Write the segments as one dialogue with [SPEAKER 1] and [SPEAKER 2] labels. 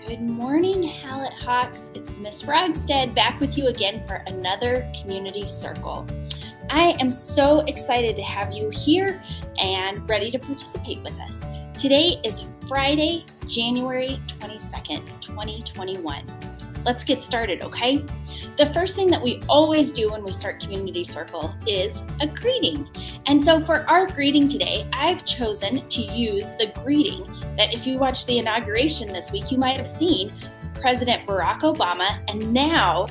[SPEAKER 1] Good morning, Hallett Hawks. It's Miss Rogstead back with you again for another Community Circle. I am so excited to have you here and ready to participate with us. Today is Friday, January 22nd, 2021. Let's get started, okay? The first thing that we always do when we start Community Circle is a greeting. And so for our greeting today, I've chosen to use the greeting that if you watched the inauguration this week, you might have seen President Barack Obama and now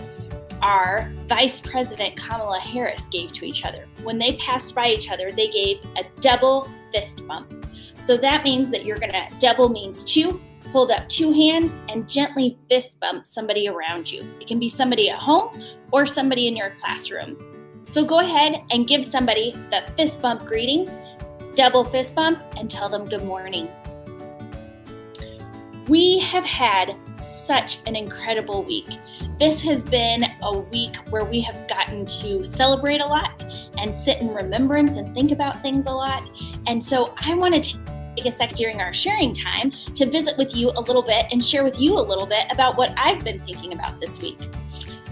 [SPEAKER 1] our Vice President Kamala Harris gave to each other. When they passed by each other, they gave a double fist bump. So that means that you're gonna, double means two, hold up two hands and gently fist bump somebody around you. It can be somebody at home or somebody in your classroom. So go ahead and give somebody the fist bump greeting, double fist bump, and tell them good morning. We have had such an incredible week. This has been a week where we have gotten to celebrate a lot and sit in remembrance and think about things a lot. And so I wanted to take a sec during our sharing time to visit with you a little bit and share with you a little bit about what I've been thinking about this week.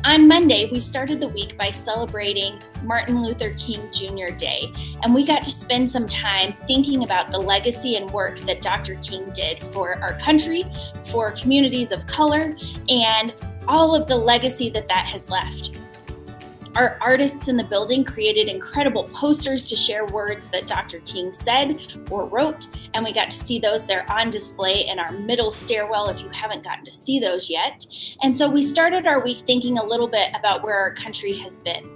[SPEAKER 1] On Monday, we started the week by celebrating Martin Luther King Jr. Day, and we got to spend some time thinking about the legacy and work that Dr. King did for our country, for communities of color, and all of the legacy that has left. Our artists in the building created incredible posters to share words that Dr. King said or wrote, and we got to see those. They're on display in our middle stairwell if you haven't gotten to see those yet. And so we started our week thinking a little bit about where our country has been.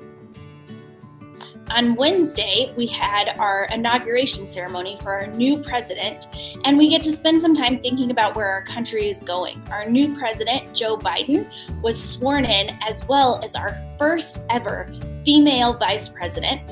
[SPEAKER 1] On Wednesday, we had our inauguration ceremony for our new president, and we get to spend some time thinking about where our country is going. Our new president, Joe Biden, was sworn in, as well as our first ever female vice president,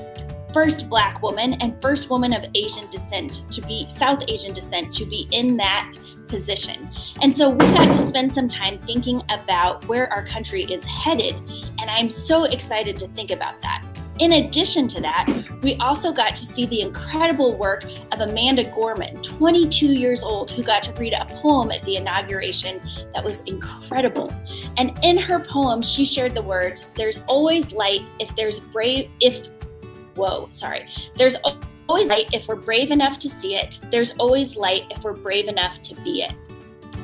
[SPEAKER 1] first Black woman, and first woman of Asian descent to be, South Asian descent to be in that position. And so we got to spend some time thinking about where our country is headed, and I'm so excited to think about that. In addition to that, we also got to see the incredible work of Amanda Gorman, 22 years old, who got to read a poem at the inauguration that was incredible. And in her poem, she shared the words, "There's always light there's always light if we're brave enough to see it. There's always light if we're brave enough to be it."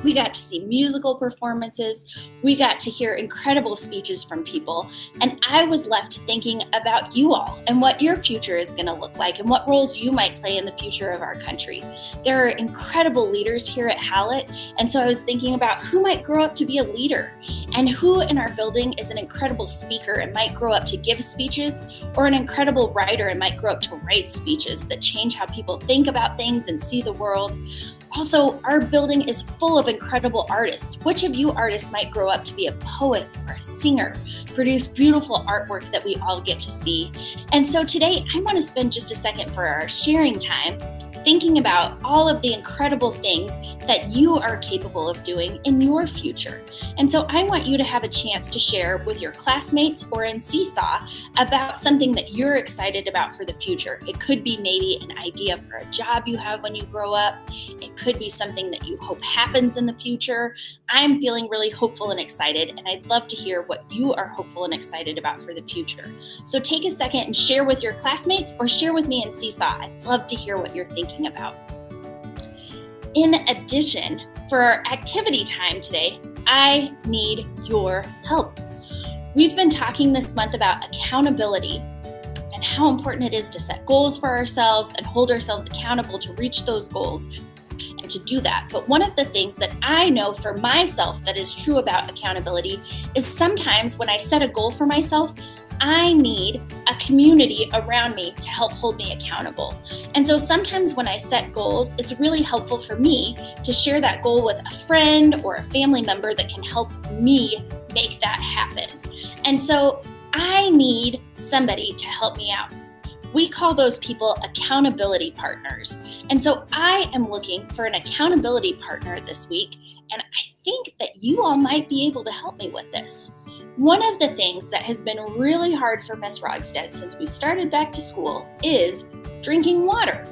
[SPEAKER 1] We got to see musical performances, we got to hear incredible speeches from people, and I was left thinking about you all and what your future is going to look like and what roles you might play in the future of our country. There are incredible leaders here at Hallett, and so I was thinking about who might grow up to be a leader and who in our building is an incredible speaker and might grow up to give speeches, or an incredible writer and might grow up to write speeches that change how people think about things and see the world. Also, our building is full of incredible artists. Which of you artists might grow up to be a poet or a singer, produce beautiful artwork that we all get to see? And so today, I want to spend just a second for our sharing time thinking about all of the incredible things that you are capable of doing in your future. And so I want you to have a chance to share with your classmates or in Seesaw about something that you're excited about for the future. It could be maybe an idea for a job you have when you grow up. It could be something that you hope happens in the future. I'm feeling really hopeful and excited, and I'd love to hear what you are hopeful and excited about for the future. So take a second and share with your classmates or share with me in Seesaw. I'd love to hear what you're thinking about. In addition, for our activity time today, I need your help. We've been talking this month about accountability and how important it is to set goals for ourselves and hold ourselves accountable to reach those goals and to do that. But one of the things that I know for myself that is true about accountability is sometimes when I set a goal for myself, I need a community around me to help hold me accountable. And so sometimes when I set goals, it's really helpful for me to share that goal with a friend or a family member that can help me make that happen. And so I need somebody to help me out. We call those people accountability partners. And so I am looking for an accountability partner this week, and I think that you all might be able to help me with this. One of the things that has been really hard for Miss Rogstead since we started back to school is drinking water.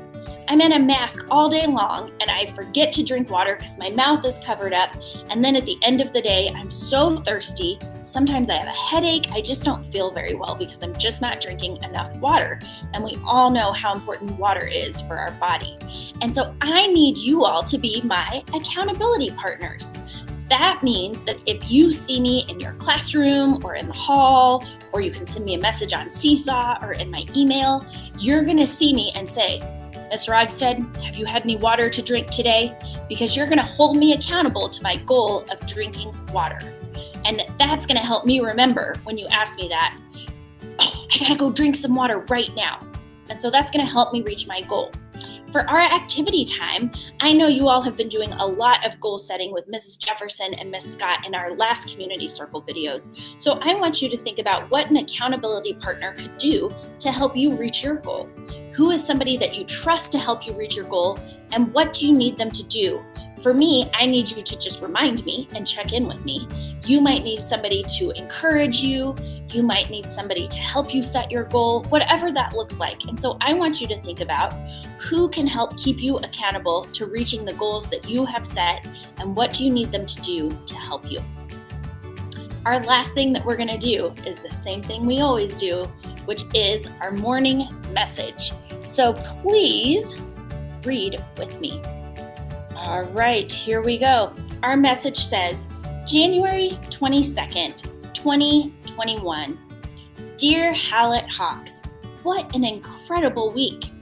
[SPEAKER 1] I'm in a mask all day long and I forget to drink water because my mouth is covered up. And then at the end of the day, I'm so thirsty. Sometimes I have a headache. I just don't feel very well because I'm just not drinking enough water. And we all know how important water is for our body. And so I need you all to be my accountability partners. That means that if you see me in your classroom or in the hall, or you can send me a message on Seesaw or in my email, you're gonna see me and say, Ms. Rogstead, have you had any water to drink today? Because you're gonna hold me accountable to my goal of drinking water. And that's gonna help me remember when you ask me that, oh, I gotta go drink some water right now. And so that's gonna help me reach my goal. For our activity time, I know you all have been doing a lot of goal setting with Mrs. Jefferson and Miss Scott in our last Community Circle videos. So I want you to think about what an accountability partner could do to help you reach your goal. Who is somebody that you trust to help you reach your goal, and what do you need them to do? For me, I need you to just remind me and check in with me. You might need somebody to encourage you. You might need somebody to help you set your goal, whatever that looks like. And so I want you to think about who can help keep you accountable to reaching the goals that you have set, and what do you need them to do to help you. Our last thing that we're gonna do is the same thing we always do, which is our morning message. So please read with me. All right, here we go. Our message says, January 22nd, 2021. Dear Hallett Hawks, what an incredible week.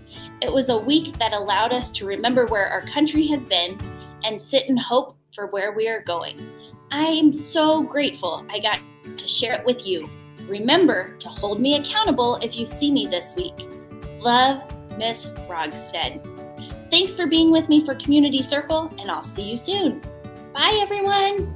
[SPEAKER 1] It was a week that allowed us to remember where our country has been and sit in hope for where we are going. I am so grateful I got to share it with you. Remember to hold me accountable if you see me this week. Love, Miss Rogstead. Thanks for being with me for Community Circle, and I'll see you soon. Bye, everyone.